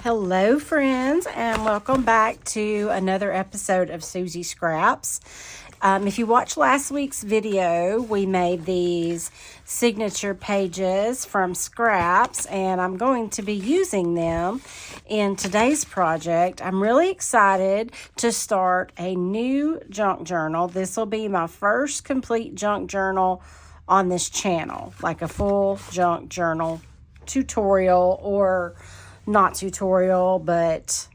Hello friends, and welcome back to another episode of Susie Scraps. If you watched last week's video, we made these signature pages from scraps, and I'm going to be using them in today's project. I'm really excited to start a new junk journal. This will be my first complete junk journal on this channel, like a full junk journal tutorial, or not tutorial, but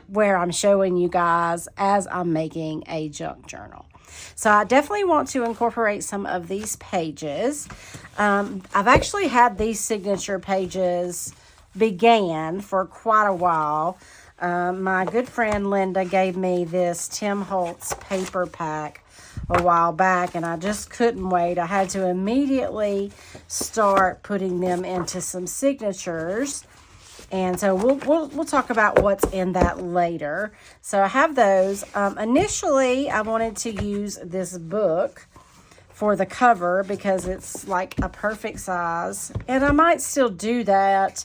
where I'm showing you guys as I'm making a junk journal. So I definitely want to incorporate some of these pages. I've actually had these signature pages began for quite a while. My good friend Linda gave me this Tim Holtz paper pack a while back, and I just couldn't wait. I had to immediately start putting them into some signatures. And so we'll talk about what's in that later. So I have those. Initially, I wanted to use this book for the cover because it's like a perfect size. And I might still do that.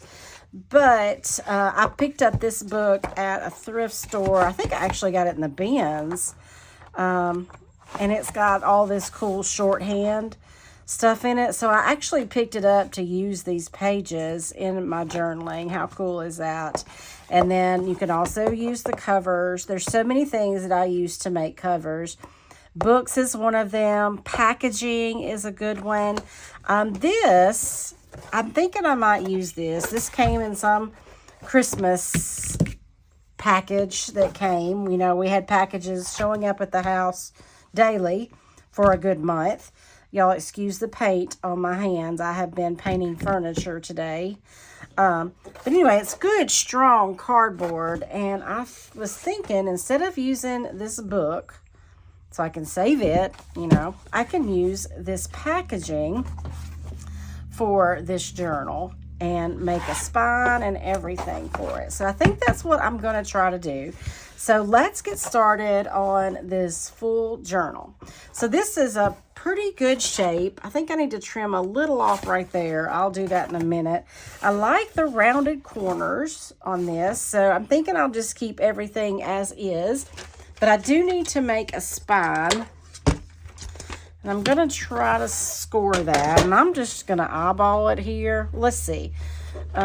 But I picked up this book at a thrift store. I think I actually got it in the bins. And it's got all this cool shorthand stuff in it. So I actually picked it up to use these pages in my journaling. How cool is that? And then you can also use the covers. There's so many things that I use to make covers. Books is one of them. Packaging is a good one. This, I'm thinking I might use this. This came in some Christmas package that came. You know, we had packages showing up at the house daily for a good month. Y'all excuse the paint on my hands. I have been painting furniture today. But anyway, it's good, strong cardboard. And I was thinking, instead of using this book, so I can save it, you know, I can use this packaging for this journal and make a spine and everything for it. So I think that's what I'm going to try to do. So let's get started on this full journal. So this is a pretty good shape. I think I need to trim a little off right there. I'll do that in a minute. I like the rounded corners on this, so I'm thinking I'll just keep everything as is. But I do need to make a spine, and I'm going to try to score that. And I'm just going to eyeball it here. Let's see.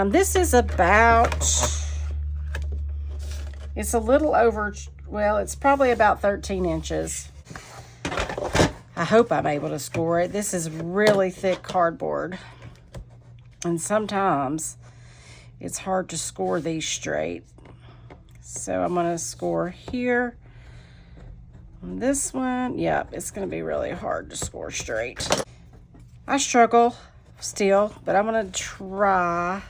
This is about, it's a little over, well, it's probably about 13 inches. I hope I'm able to score it. This is really thick cardboard, and sometimes it's hard to score these straight. So I'm going to score here. On this one, yep, it's going to be really hard to score straight. I struggle still, but I'm going to try.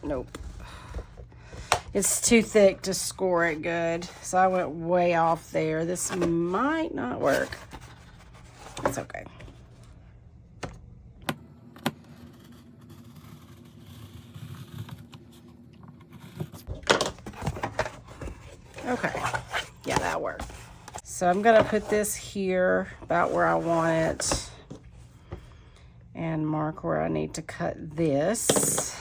Nope. It's too thick to score it good, so I went way off there. This might not work. It's okay. Okay, yeah, that worked. So I'm gonna put this here about where I want it and mark where I need to cut this.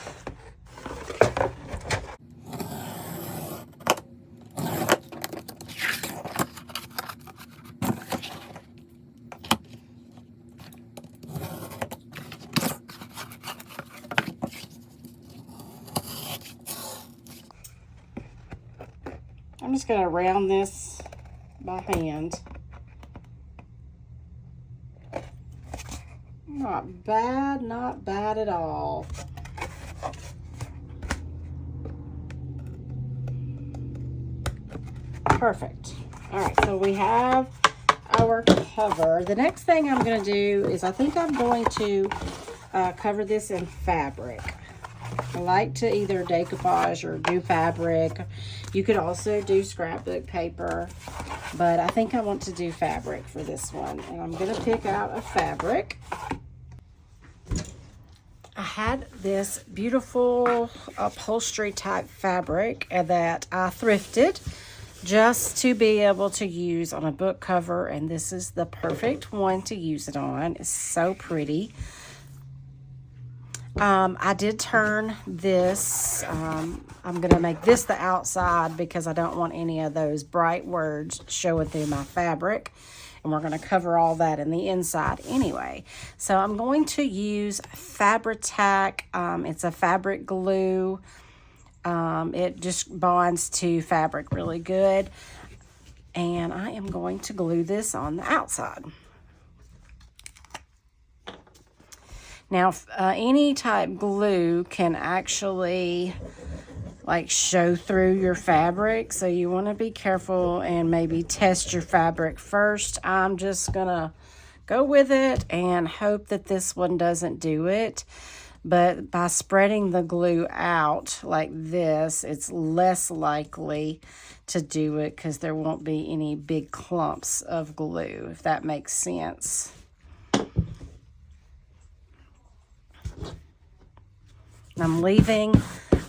I'm just going to round this by hand. Not bad at all. Perfect. All right, so we have our cover. The next thing I'm going to do is I think I'm going to cover this in fabric. I like to either decoupage or do fabric. You could also do scrapbook paper, but I think I want to do fabric for this one. And I'm going to pick out a fabric. I had this beautiful upholstery type fabric that I thrifted just to be able to use on a book cover, and this is the perfect one to use it on. It's so pretty. I did turn this. I'm going to make this the outside because I don't want any of those bright words showing through my fabric. And we're going to cover all that in the inside anyway. So I'm going to use Fabri-Tac. It's a fabric glue. It just bonds to fabric really good. And I am going to glue this on the outside. Now, any type glue can actually like show through your fabric, so you want to be careful and maybe test your fabric first. I'm just gonna go with it and hope that this one doesn't do it. But by spreading the glue out like this, it's less likely to do it because there won't be any big clumps of glue, if that makes sense. I'm leaving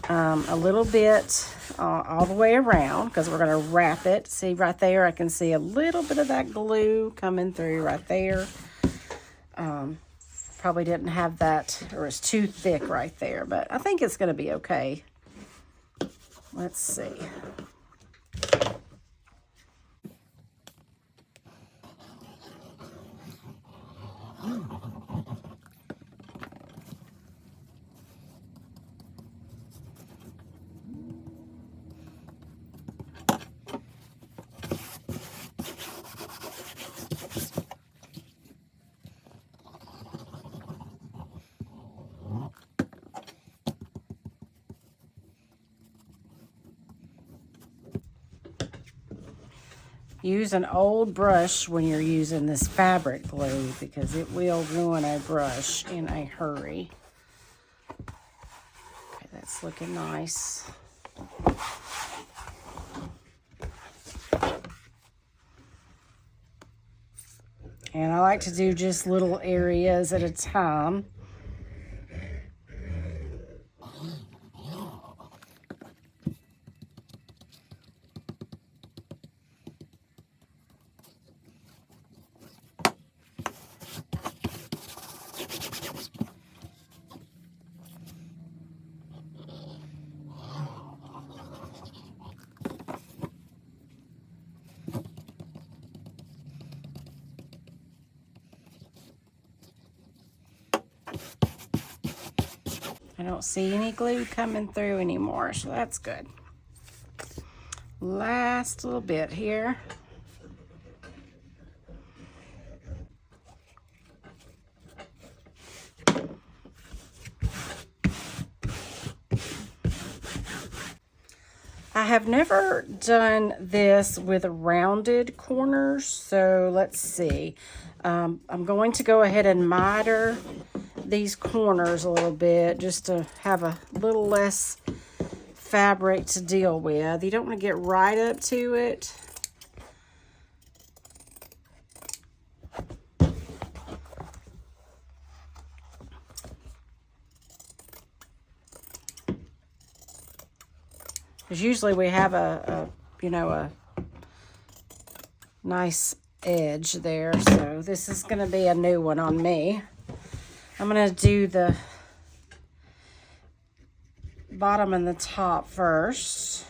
a little bit all the way around because we're going to wrap it. See right there, I can see a little bit of that glue coming through right there. Probably didn't have that, or it's too thick right there, but I think it's going to be okay. Let's see. Use an old brush when you're using this fabric glue because it will ruin a brush in a hurry. Okay, that's looking nice. And I like to do just little areas at a time. I don't see any glue coming through anymore, so that's good. Last little bit here. I have never done this with rounded corners, so let's see. I'm going to go ahead and miter these corners a little bit just to have a little less fabric to deal with. You don't want to get right up to it. Because usually we have a nice edge there. So this is going to be a new one on me. I'm going to do the bottom and the top first.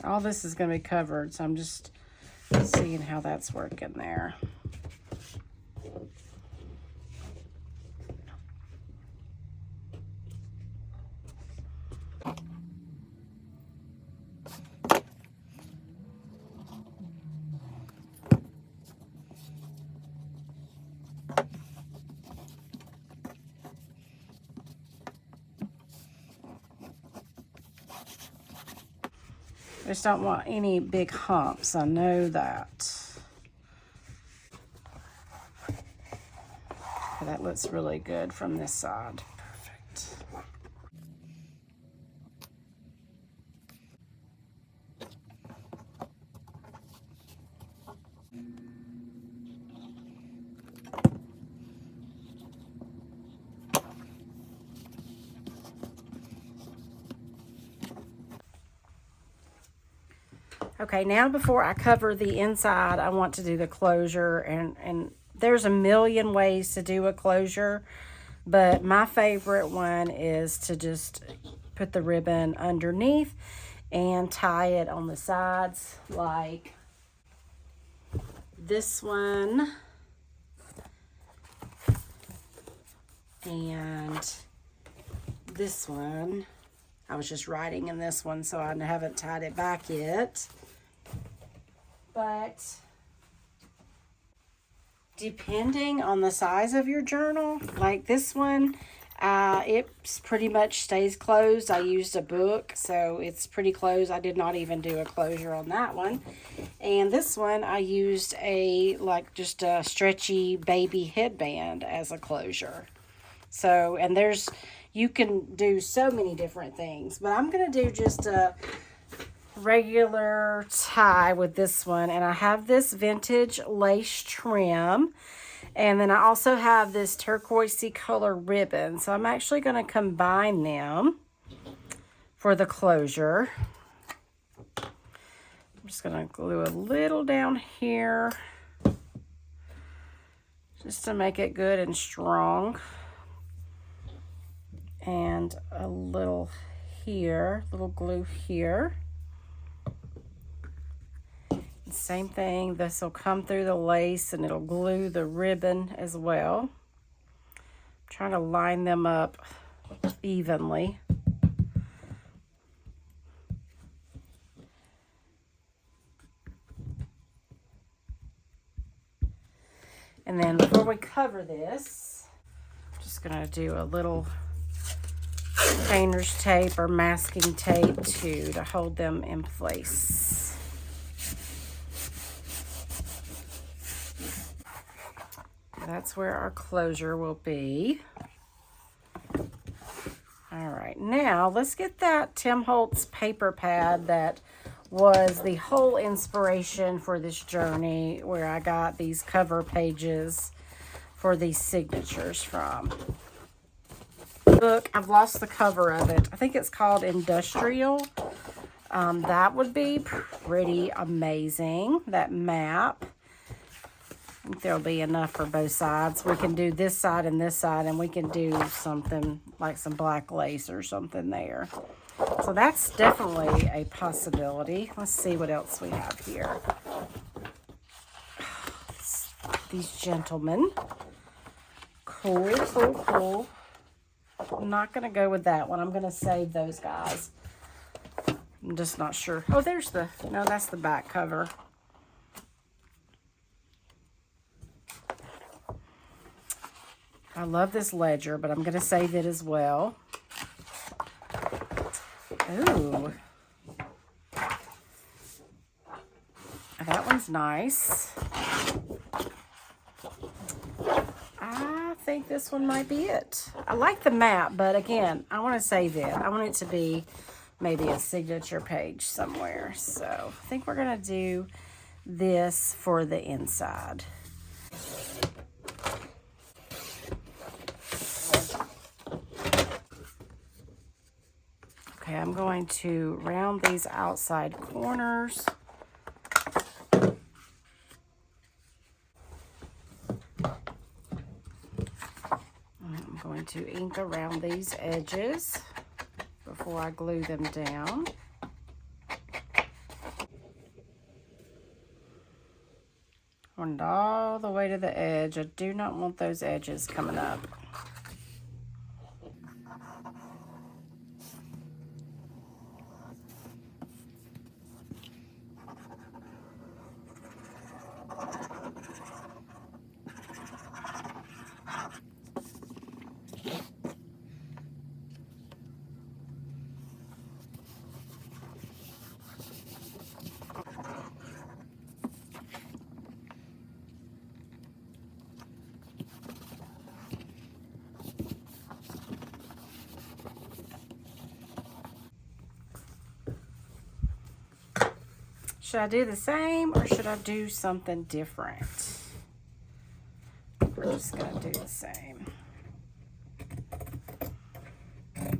All this is going to be covered, so I'm just seeing how that's working there. I just don't want any big humps. I know that. Okay, that looks really good from this side. Perfect. Okay, now before I cover the inside, I want to do the closure, and there's a million ways to do a closure, but my favorite one is to just put the ribbon underneath and tie it on the sides like this one and this one. I was just writing in this one, so I haven't tied it back yet. But depending on the size of your journal, like this one, it pretty much stays closed. I used a book, so it's pretty closed. I did not even do a closure on that one. And this one, I used just a stretchy baby headband as a closure. So, and you can do so many different things, but I'm going to do just a regular tie with this one. And I have this vintage lace trim, and then I also have this turquoisey color ribbon. So I'm actually going to combine them for the closure. I'm just going to glue a little down here just to make it good and strong. And a little here, little glue here. Same thing, this will come through the lace and it'll glue the ribbon as well. I'm trying to line them up evenly. And then before we cover this, I'm just going to do a little painter's tape or masking tape to hold them in place. That's where our closure will be. All right, now let's get that Tim Holtz paper pad that was the whole inspiration for this journey, where I got these cover pages for these signatures from. Look, I've lost the cover of it. I think it's called Industrial. That would be pretty amazing, that map. I think there'll be enough for both sides. We can do this side, and we can do something like some black lace or something there. So that's definitely a possibility. Let's see what else we have here. These gentlemen. Cool, cool, cool. I'm not going to go with that one. I'm going to save those guys. I'm just not sure. Oh, no, that's the back cover. I love this ledger, but I'm going to save it as well. Ooh. That one's nice. I think this one might be it. I like the map, but again, I want to save it. I want it to be maybe a signature page somewhere. So I think we're going to do this for the inside. Okay, I'm going to round these outside corners. I'm going to ink around these edges before I glue them down. And all the way to the edge. I do not want those edges coming up. Should I do the same or should I do something different? We're just going to do the same. That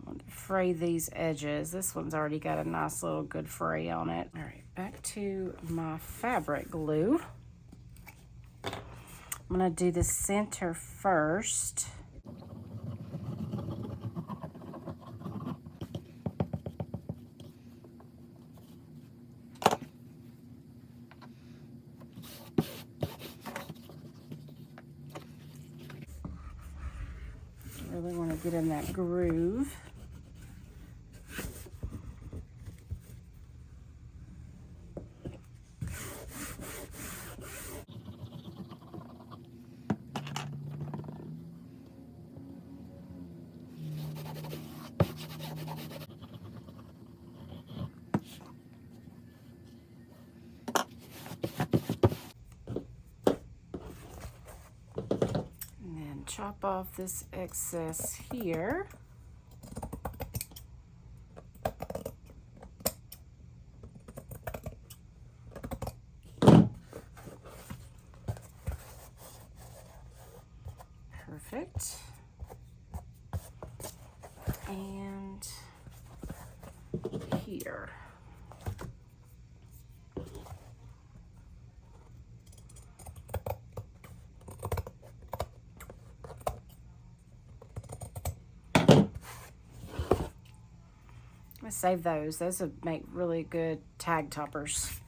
one fray these edges. This one's already got a nice little good fray on it. All right, back to my fabric glue. I'm gonna do the center first. Really want to get in that groove. Chop off this excess here. Perfect. And here. Save those. Those would make really good tag toppers.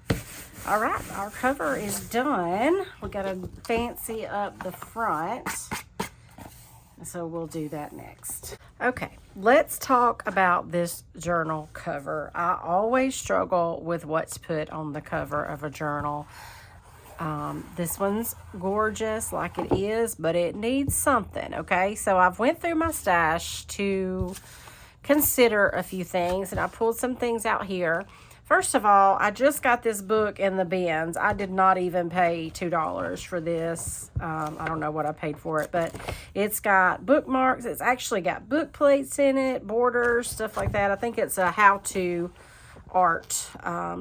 All right, our cover is done. We got to fancy up the front. So we'll do that next. Okay, let's talk about this journal cover. I always struggle with what's put on the cover of a journal. This one's gorgeous like it is, but it needs something, okay? So I've went through my stash to consider a few things, and I pulled some things out here. First of all, I just got this book in the bins. I did not even pay $2 for this. I don't know what I paid for it, but it's got bookmarks. It's actually got book plates in it, borders, stuff like that. I think it's a how-to art.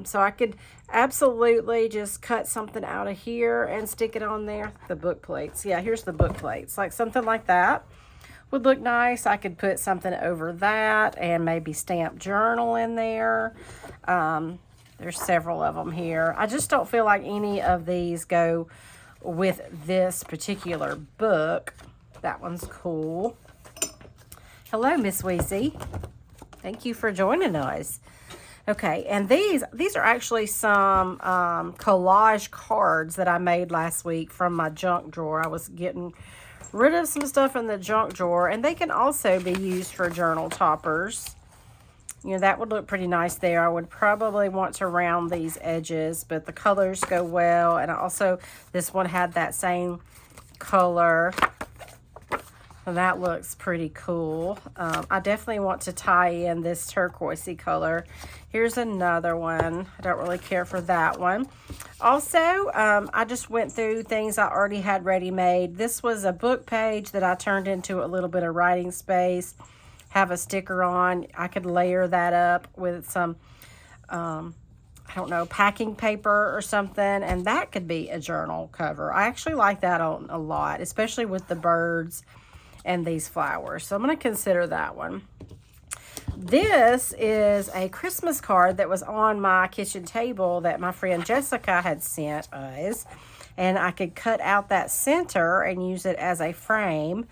So I could absolutely just cut something out of here and stick it on there. The book plates. Yeah, here's the book plates. Like something like that would look nice. I could put something over that and maybe stamp journal in there. There's several of them here. I just don't feel like any of these go with this particular book. That one's cool. Hello, Miss Weezy. Thank you for joining us. Okay, and these are actually some collage cards that I made last week from my junk drawer. I was getting rid of some stuff in the junk drawer, and they can also be used for journal toppers. You know, that would look pretty nice there. I would probably want to round these edges, but the colors go well. And also, this one had that same color, and that looks pretty cool. I definitely want to tie in this turquoisey color. Here's another one. I don't really care for that one. Also, I just went through things I already had ready-made. This was a book page that I turned into a little bit of writing space. Have a sticker on. I could layer that up with some, I don't know, packing paper or something, and that could be a journal cover. I actually like that on a lot, especially with the birds and these flowers. So I'm going to consider that one. This is a Christmas card that was on my kitchen table that my friend Jessica had sent us, and I could cut out that center and use it as a frame,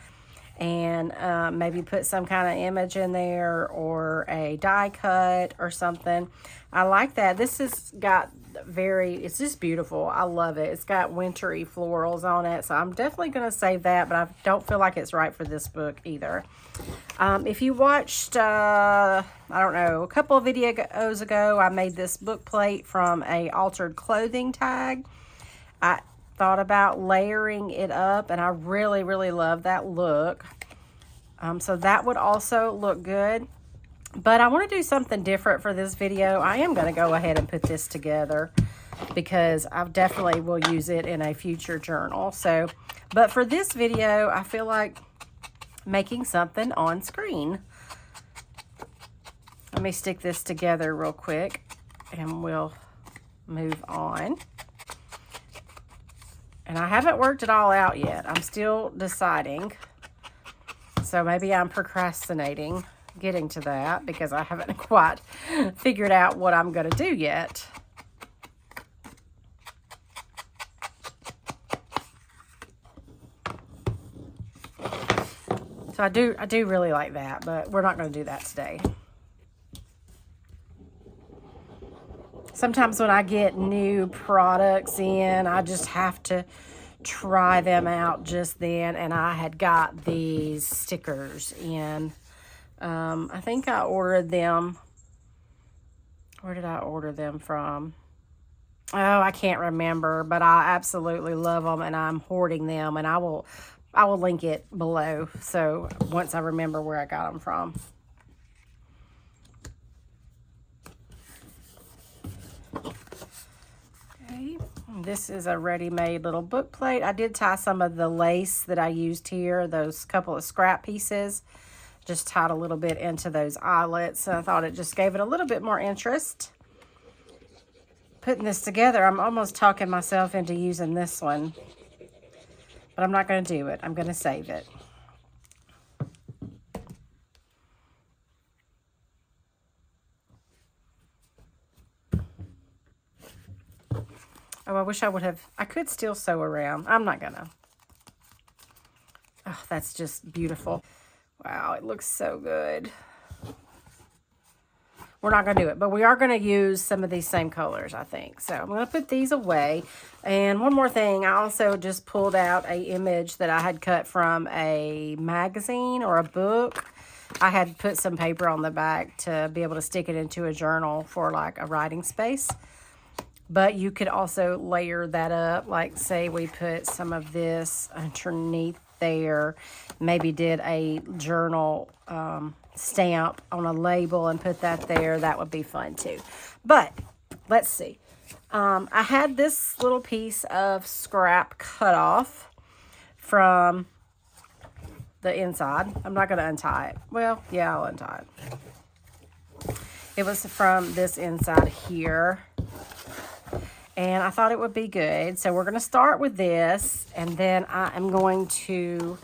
and maybe put some kind of image in there or a die cut or something. I like that. This has got it's just beautiful. I love it. It's got wintry florals on it, so I'm definitely going to save that, but I don't feel like it's right for this book either. If you watched, I don't know, a couple of videos ago, I made this book plate from a altered clothing tag. I thought about layering it up, and I really, really love that look. So that would also look good. But I want to do something different for this video. I am going to go ahead and put this together because I definitely will use it in a future journal. So, but for this video, I feel like making something on screen. Let me stick this together real quick and we'll move on. And I haven't worked it all out yet. I'm still deciding. So maybe I'm procrastinating. getting to that because I haven't quite figured out what I'm going to do yet. So I do really like that, but we're not going to do that today. Sometimes when I get new products in, I just have to try them out just then. And I had got these stickers in. I think I ordered them. Where did I order them from? Oh, I can't remember, but I absolutely love them and I'm hoarding them, and I will link it below. So once I remember where I got them from. Okay, this is a ready-made little book plate. I did tie some of the lace that I used here, those couple of scrap pieces. Just tied a little bit into those eyelets. And I thought it just gave it a little bit more interest. Putting this together, I'm almost talking myself into using this one. But I'm not going to do it. I'm going to save it. Oh, I wish I would have. I could still sew around. I'm not going to. Oh, that's just beautiful. Wow, it looks so good. We're not going to do it, but we are going to use some of these same colors, I think. So I'm going to put these away. And one more thing, I also just pulled out an image that I had cut from a magazine or a book. I had put some paper on the back to be able to stick it into a journal for like a writing space. But you could also layer that up, like say we put some of this underneath there, maybe did a journal stamp on a label and put that there. That would be fun too. But let's see. I had this little piece of scrap cut off from the inside. I'm not going to untie it. Well, yeah, I'll untie it. It was from this inside here. And I thought it would be good. So we're going to start with this. And then I am going to...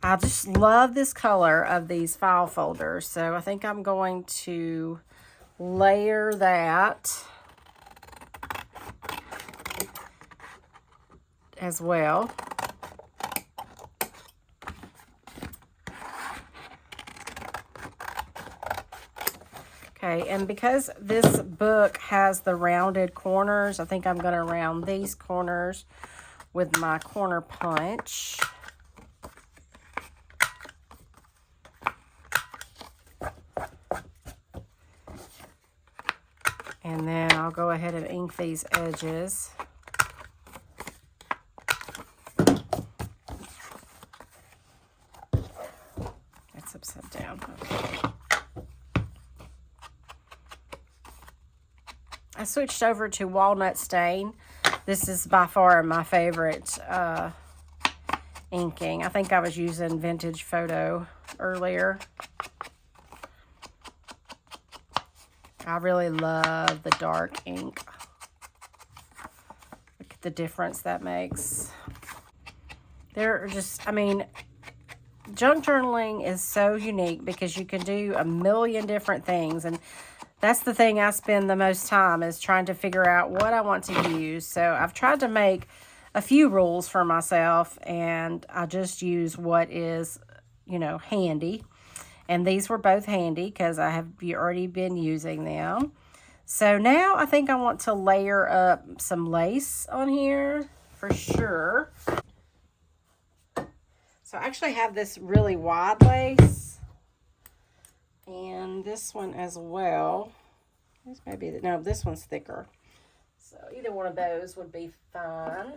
I just love this color of these file folders. So I think I'm going to layer that as well. Okay, and because this book has the rounded corners, I think I'm going to round these corners with my corner punch. And then I'll go ahead and ink these edges. That's upside down. Okay. I switched over to walnut stain. This is by far my favorite inking. I think I was using Vintage Photo earlier. I really love the dark ink. Look at the difference that makes. There are just, I mean, junk journaling is so unique because you can do a million different things, and that's the thing I spend the most time is trying to figure out what I want to use. So I've tried to make a few rules for myself, and I just use what is, you know, handy. And these were both handy because I have already been using them. So now I think I want to layer up some lace on here for sure. So I actually have this really wide lace. And this one as well. This may be, no, this one's thicker. So either one of those would be fine.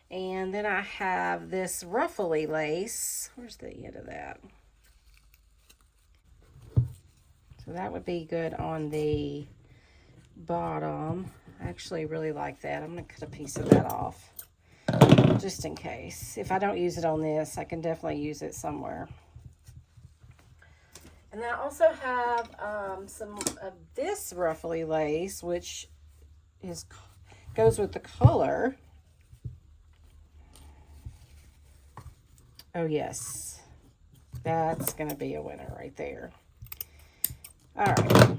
And then I have this ruffly lace. Where's the end of that? So that would be good on the bottom. I actually really like that. I'm going to cut a piece of that off just in case. If I don't use it on this, I can definitely use it somewhere. And then I also have some of this ruffly lace, which goes with the color. Oh, yes. That's going to be a winner right there. All right.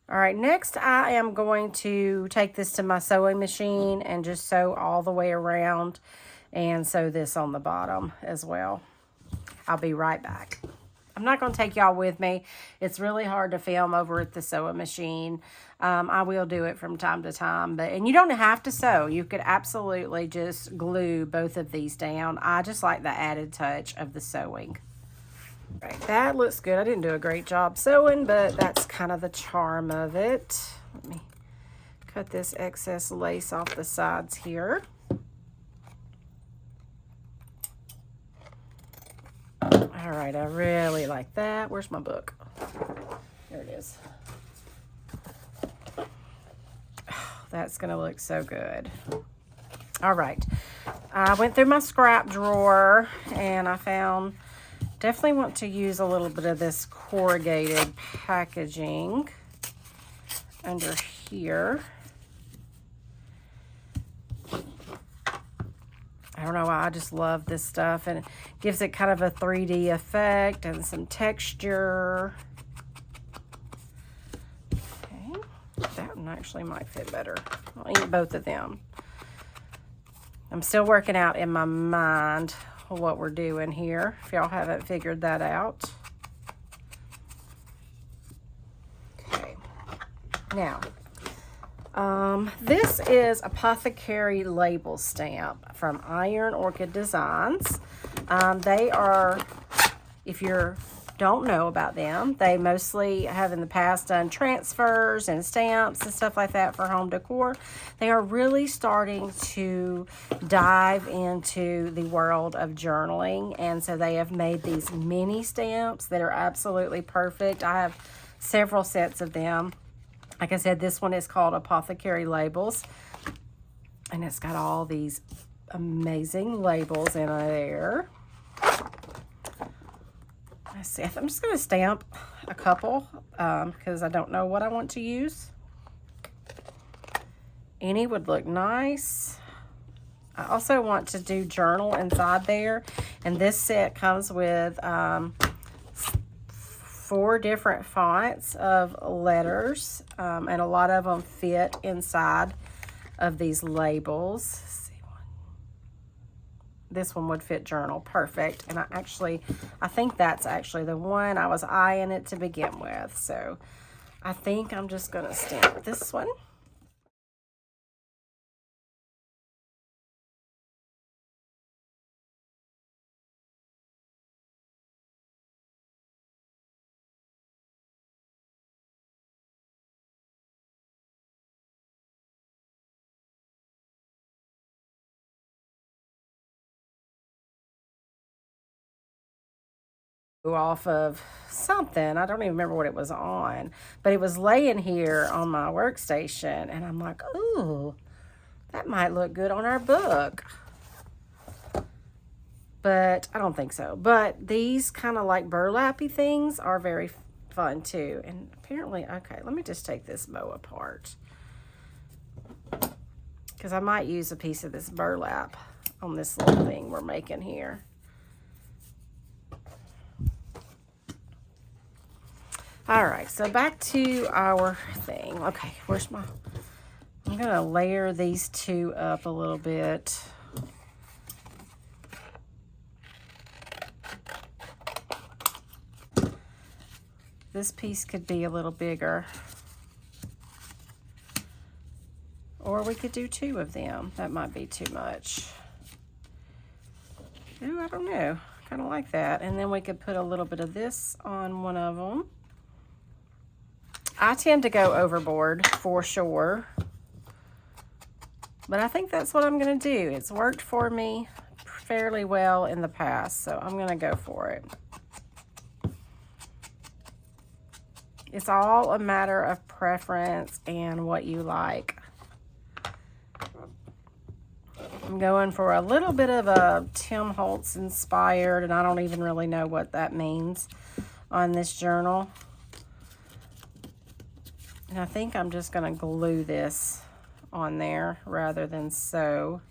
All right, next I am going to take this to my sewing machine and just sew all the way around and sew this on the bottom as well. I'll be right back. I'm not going to take y'all with me. It's really hard to film over at the sewing machine. I will do it from time to time, and you don't have to sew. You could absolutely just glue both of these down. I just like the added touch of the sewing. Right, that looks good. I didn't do a great job sewing, but that's kind of the charm of it. Let me cut this excess lace off the sides here. All right, I really like that. Where's my book? There it is. Oh, that's gonna look so good. All right, I went through my scrap drawer and I found, definitely want to use a little bit of this corrugated packaging under here. I don't know why, I just love this stuff, and it gives it kind of a 3D effect and some texture. Okay, that one actually might fit better. I'll eat both of them. I'm still working out in my mind what we're doing here, if y'all haven't figured that out. Okay, now, this is Apothecary Label Stamp from Iron Orchid Designs. They are, if you don't know about them, they mostly have in the past done transfers and stamps and stuff like that for home decor. They are really starting to dive into the world of journaling, and so they have made these mini stamps that are absolutely perfect. I have several sets of them. Like I said, this one is called Apothecary Labels, and it's got all these amazing labels in there. Let's see, I'm just going to stamp a couple because I don't know what I want to use. Any would look nice. I also want to do journal inside there, and this set comes with 4 different fonts of letters, and a lot of them fit inside of these labels. Let's see, this one would fit journal perfect, and I think that's actually the one. I was eyeing it to begin with, so I think I'm just going to stamp this one. Off of something, I don't even remember what it was on, but it was laying here on my workstation, and I'm like, ooh, that might look good on our book, but I don't think so. But these kind of like burlappy things are very fun too, and apparently, okay, let me just take this bow apart because I might use a piece of this burlap on this little thing we're making here. All right, so back to our thing. Okay, where's my, I'm gonna layer these 2 up a little bit. This piece could be a little bigger. Or we could do 2 of them. That might be too much. Ooh, I don't know. Kind of like that. And then we could put a little bit of this on one of them. I tend to go overboard for sure, but I think that's what I'm going to do. It's worked for me fairly well in the past, so I'm going to go for it. It's all a matter of preference and what you like. I'm going for a little bit of a Tim Holtz inspired, and I don't even really know what that means on this journal. And I think I'm just going to glue this on there rather than sew.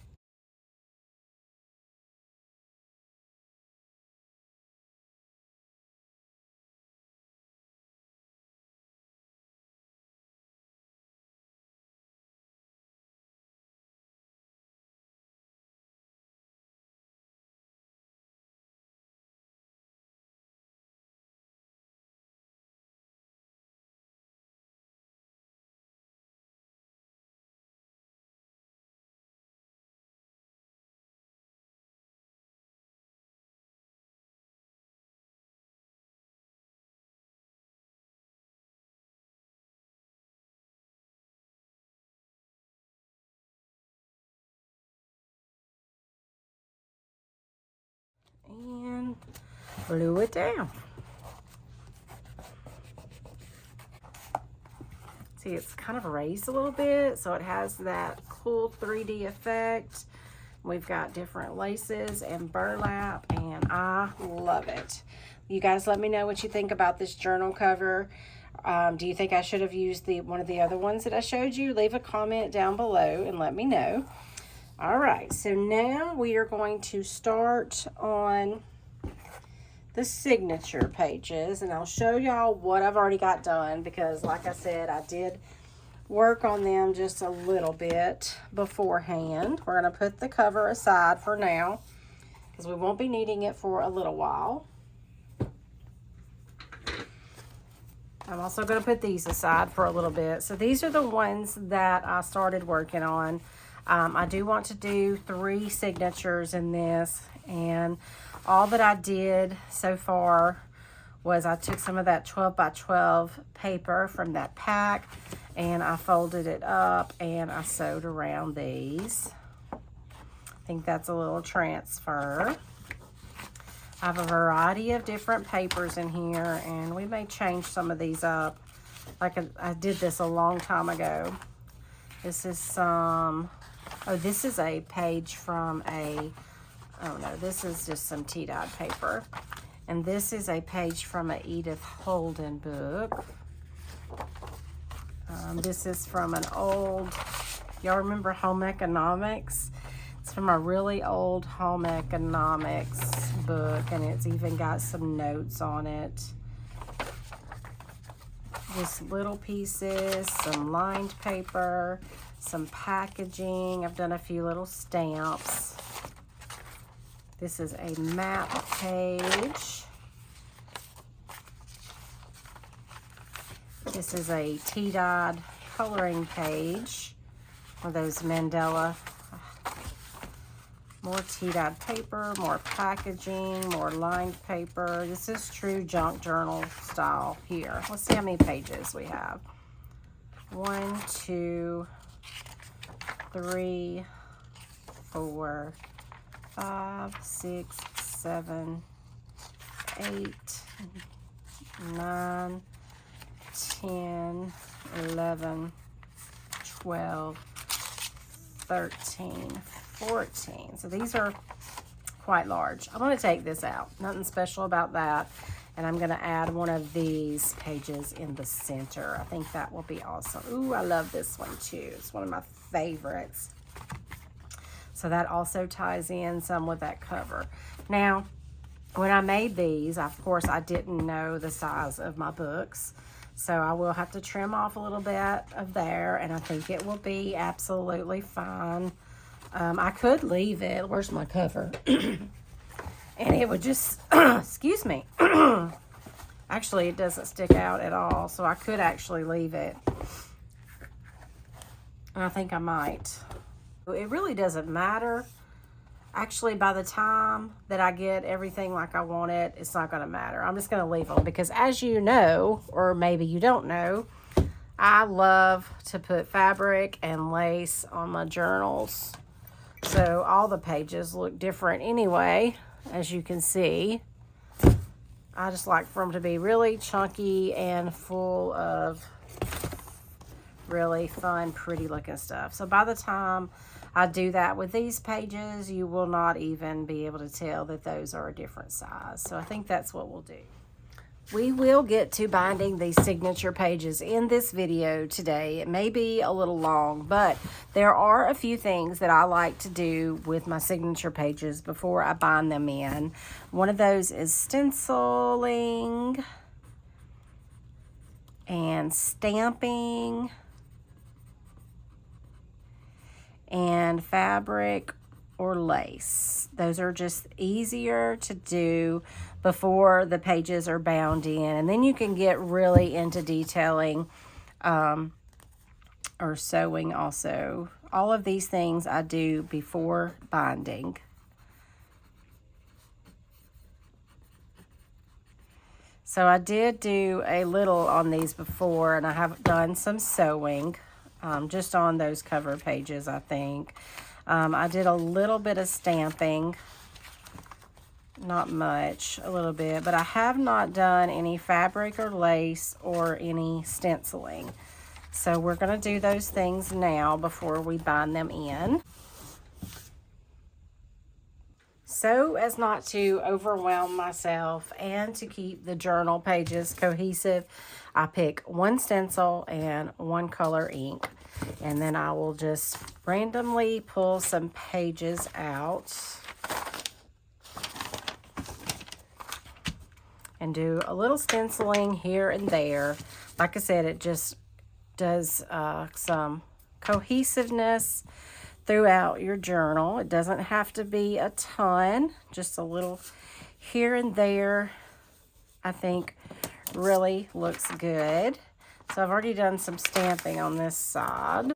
and glue it down. See, it's kind of raised a little bit, so it has that cool 3D effect. We've got different laces and burlap, and I love it. You guys let me know what you think about this journal cover. Do you think I should have used one of the other ones that I showed you? Leave a comment down below and let me know. All right, so now we are going to start on the signature pages, and I'll show y'all what I've already got done, because like I said, I did work on them just a little bit beforehand. We're going to put the cover aside for now because we won't be needing it for a little while. I'm also going to put these aside for a little bit. So these are the ones that I started working on. I do want to do 3 signatures in this, and all that I did so far was I took some of that 12 by 12 paper from that pack and I folded it up and I sewed around these. I think that's a little transfer. I have a variety of different papers in here, and we may change some of these up. Like I did this a long time ago. This is some, oh, this is a page from a, oh no, this is just some tea-dyed paper. And this is a page from an Edith Holden book. This is from an old, y'all remember Home Economics? It's from a really old Home Economics book, and it's even got some notes on it. Just little pieces, some lined paper, some packaging. I've done a few little stamps. This is a map page. This is a tea-dyed coloring page, or those Mandela. More tea-dyed paper, more packaging, more lined paper. This is true junk journal style here. Let's see how many pages we have. 1, 2, 3, 4, 5, 6, 7, 8, 9, 10, 11, 12, 13, 14. So these are quite large. I'm going to take this out. Nothing special about that. And I'm going to add one of these pages in the center. I think that will be awesome. Ooh, I love this one too. It's one of my favorites. So that also ties in some with that cover. Now, when I made these, of course, I didn't know the size of my books. So I will have to trim off a little bit of there, and I think it will be absolutely fine. I could leave it. Where's my cover? And it would just, excuse me. Actually, it doesn't stick out at all, so I could actually leave it. And I think I might. It really doesn't matter. Actually, by the time that I get everything like I want it, it's not going to matter. I'm just going to leave them because, as you know, or maybe you don't know, I love to put fabric and lace on my journals. So all the pages look different anyway, as you can see. I just like for them to be really chunky and full of really fun, pretty looking stuff. So by the time I do that with these pages, you will not even be able to tell that those are a different size. So I think that's what we'll do. We will get to binding these signature pages in this video today. It may be a little long, but there are a few things that I like to do with my signature pages before I bind them in. One of those is stenciling and stamping and fabric or lace. Those are just easier to do before the pages are bound in, and then you can get really into detailing or sewing also. All of these things I do before binding. So I did do a little on these before, and I have done some sewing just on those cover pages, I think. I did a little bit of stamping not much, a little bit, but I have not done any fabric or lace or any stenciling. So we're going to do those things now before we bind them in. So as not to overwhelm myself and to keep the journal pages cohesive, I pick one stencil and one color ink. And then I will just randomly pull some pages out and do a little stenciling here and there. Like I said, it just does some cohesiveness throughout your journal. It doesn't have to be a ton, just a little here and there, I think really looks good. So I've already done some stamping on this side.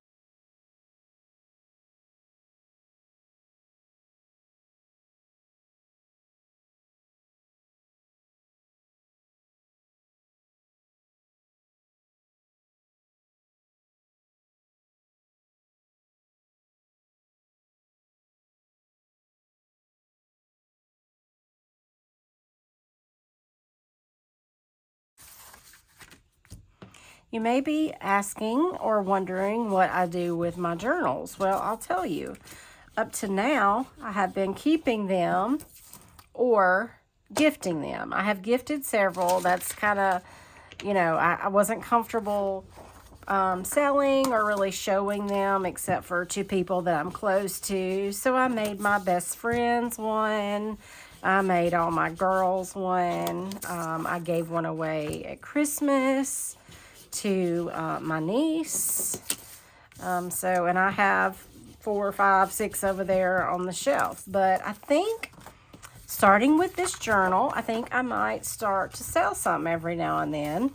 You may be asking or wondering what I do with my journals. Well, I'll tell you. Up to now, I have been keeping them or gifting them. I have gifted several. That's kind of, you know, I wasn't comfortable selling or really showing them except for 2 people that I'm close to. So I made my best friends one. I made all my girls one. I gave one away at Christmas to my niece. And I have 4, 5, 6 over there on the shelf. But I think starting with this journal, I think I might start to sell some every now and then.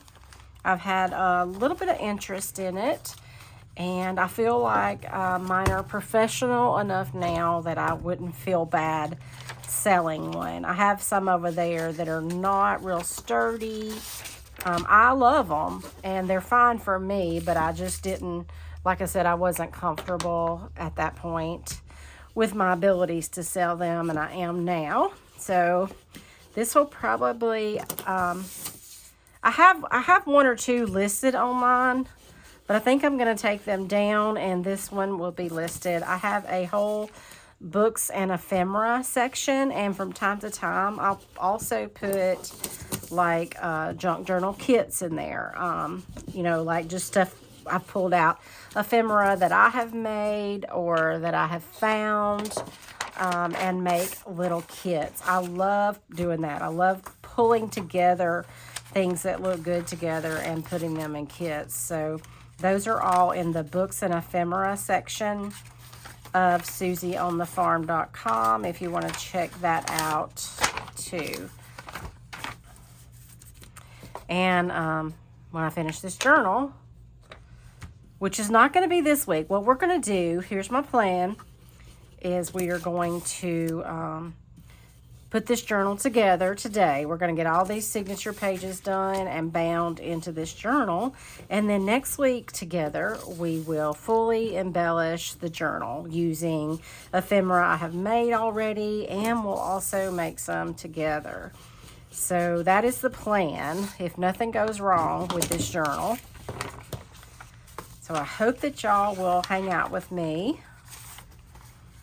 I've had a little bit of interest in it, and I feel like mine are professional enough now that I wouldn't feel bad selling one. I have some over there that are not real sturdy. I love them, and they're fine for me, but I just didn't, like I said, I wasn't comfortable at that point with my abilities to sell them, and I am now. So this will probably, I have 1 or 2 listed online, but I think I'm going to take them down, and this one will be listed. I have a whole books and ephemera section, and from time to time, I'll also put like junk journal kits in there. You know, like just stuff I've pulled out, ephemera that I have made or that I have found, and make little kits. I love doing that. I love pulling together things that look good together and putting them in kits. So those are all in the books and ephemera section of SusieOnTheFarm.com if you want to check that out too. And when I finish this journal, which is not going to be this week, what we're going to do, here's my plan, is we are going to put this journal together today. We're going to get all these signature pages done and bound into this journal. And then next week together, we will fully embellish the journal using ephemera I have made already, and we'll also make some together. So that is the plan if nothing goes wrong with this journal. So I hope that y'all will hang out with me.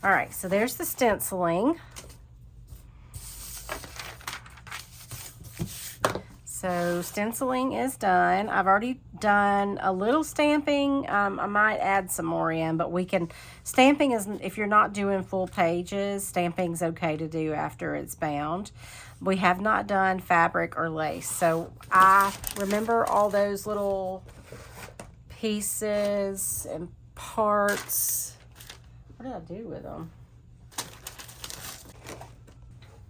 All right, so there's the stenciling. So stenciling is done. I've already done a little stamping. I might add some more in, but we can, stamping is, if you're not doing full pages, stamping's okay to do after it's bound. We have not done fabric or lace. So I remember all those little pieces and parts. What did I do with them?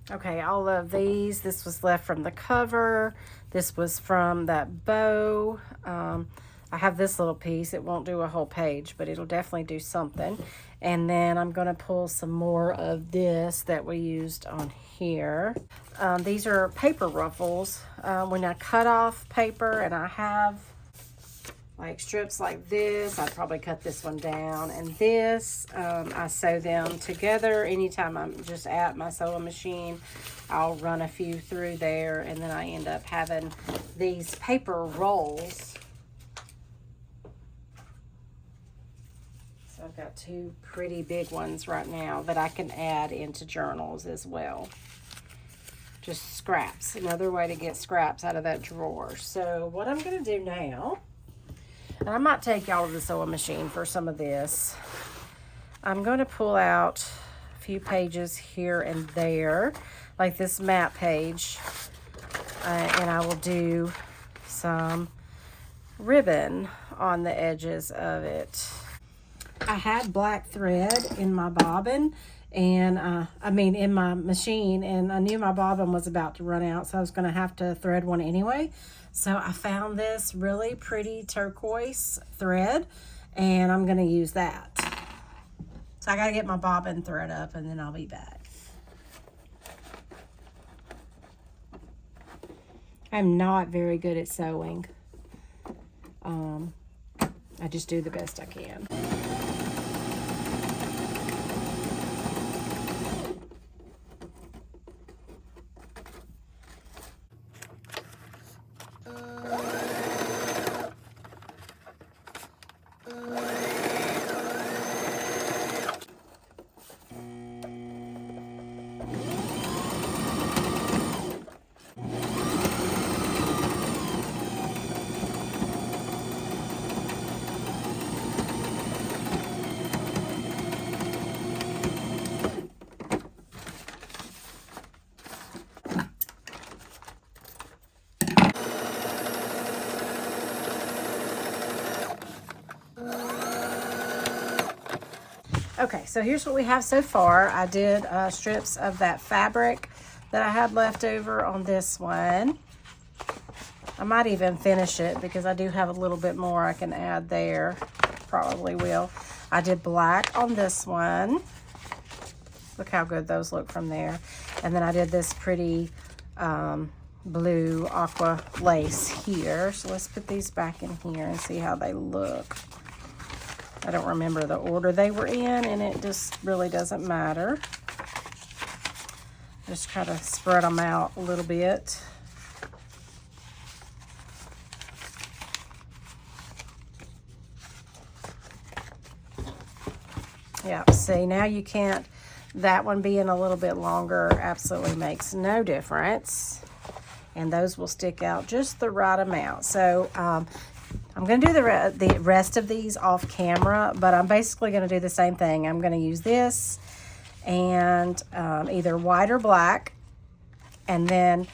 Okay, all of these. This was left from the cover. This was from that bow. I have this little piece. It won't do a whole page, but it'll definitely do something. And then I'm going to pull some more of this that we used on here. These are paper ruffles. When I cut off paper, and I have like strips like this. I'd probably cut this one down. And this, I sew them together. Anytime I'm just at my sewing machine, I'll run a few through there, and then I end up having these paper rolls. So I've got two pretty big ones right now that I can add into journals as well. Just scraps, another way to get scraps out of that drawer. So what I'm going to do now, and I might take y'all to the sewing machine for some of this. I'm going to pull out a few pages here and there, like this map page, and I will do some ribbon on the edges of it. I had black thread in my bobbin, and in my machine, and I knew my bobbin was about to run out, so I was going to have to thread one anyway. So I found this really pretty turquoise thread, and I'm going to use that. So I got to get my bobbin thread up, and then I'll be back. I'm not very good at sewing. I just do the best I can. Okay, so here's what we have so far. I did strips of that fabric that I had left over on this one. I might even finish it because I do have a little bit more I can add there. Probably will. I did black on this one. Look how good those look from there. And then I did this pretty blue aqua lace here. So let's put these back in here and see how they look. I don't remember the order they were in, and it just really doesn't matter. Just try to spread them out a little bit. Yeah, see, now you can't, that one being a little bit longer absolutely makes no difference. And those will stick out just the right amount. So, I'm going to do the rest of these off camera, but I'm basically going to do the same thing. I'm going to use this and either white or black. And then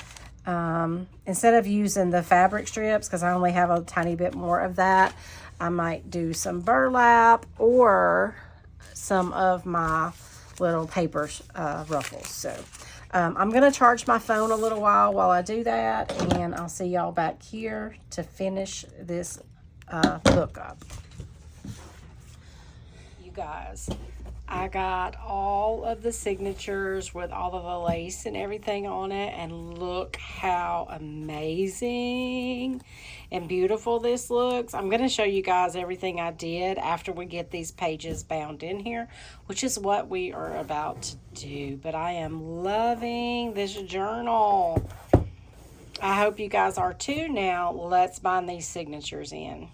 instead of using the fabric strips, because I only have a tiny bit more of that, I might do some burlap or some of my little paper ruffles. So I'm going to charge my phone a little while I do that, and I'll see y'all back here to finish this book up. You guys, I got all of the signatures with all of the lace and everything on it, and look how amazing and beautiful this looks. I'm going to show you guys everything I did after we get these pages bound in here, which is what we are about to do. But I am loving this journal. I hope you guys are too. Now let's bind these signatures in.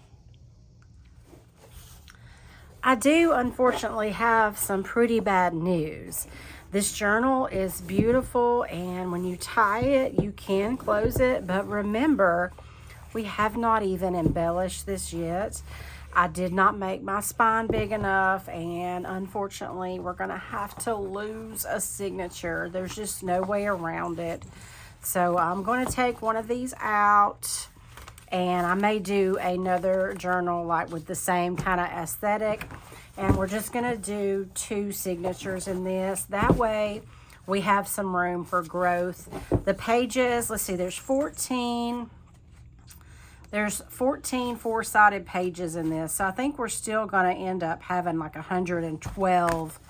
I do unfortunately have some pretty bad news. This journal is beautiful, and when you tie it, you can close it, but remember, we have not even embellished this yet. I did not make my spine big enough, and unfortunately, we're gonna have to lose a signature. There's just no way around it. So I'm going to take one of these out, and I may do another journal like with the same kind of aesthetic, and we're just going to do 2 signatures in this. That way we have some room for growth. The pages, let's see, there's 14 four-sided pages in this, so I think we're still going to end up having like 112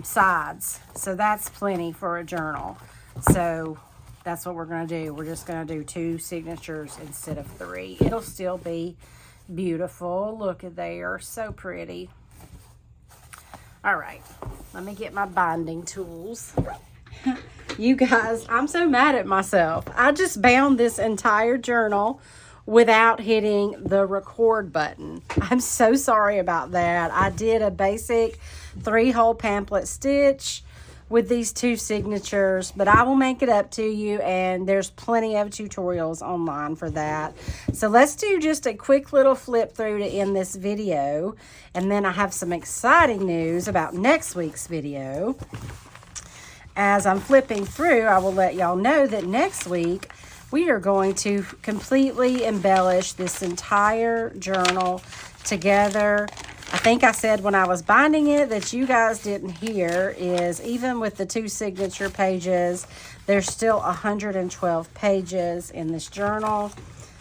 sides, so that's plenty for a journal. So that's what we're going to do. We're just going to do 2 signatures instead of 3. It'll still be beautiful. Look at there. So pretty. All right. Let me get my binding tools. You guys, I'm so mad at myself. I just bound this entire journal without hitting the record button. I'm so sorry about that. I did a basic 3-hole pamphlet stitch with these 2 signatures, but I will make it up to you, and there's plenty of tutorials online for that. So let's do just a quick little flip through to end this video, and then I have some exciting news about next week's video. As I'm flipping through, I will let y'all know that next week we are going to completely embellish this entire journal together. I think I said when I was binding it that you guys didn't hear is even with the 2 signature pages, there's still 112 pages in this journal.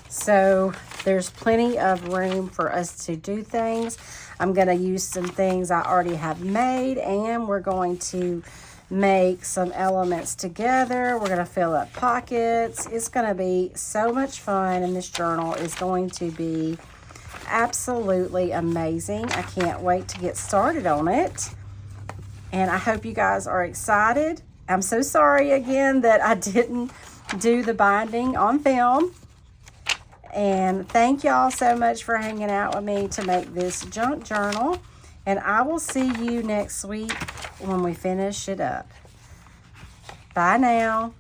So there's plenty of room for us to do things. I'm going to use some things I already have made, and we're going to make some elements together. We're going to fill up pockets. It's going to be so much fun, and this journal is going to be absolutely amazing. I can't wait to get started on it, and I hope you guys are excited. I'm so sorry again that I didn't do the binding on film, and thank y'all so much for hanging out with me to make this junk journal, and I will see you next week when we finish it up. Bye now.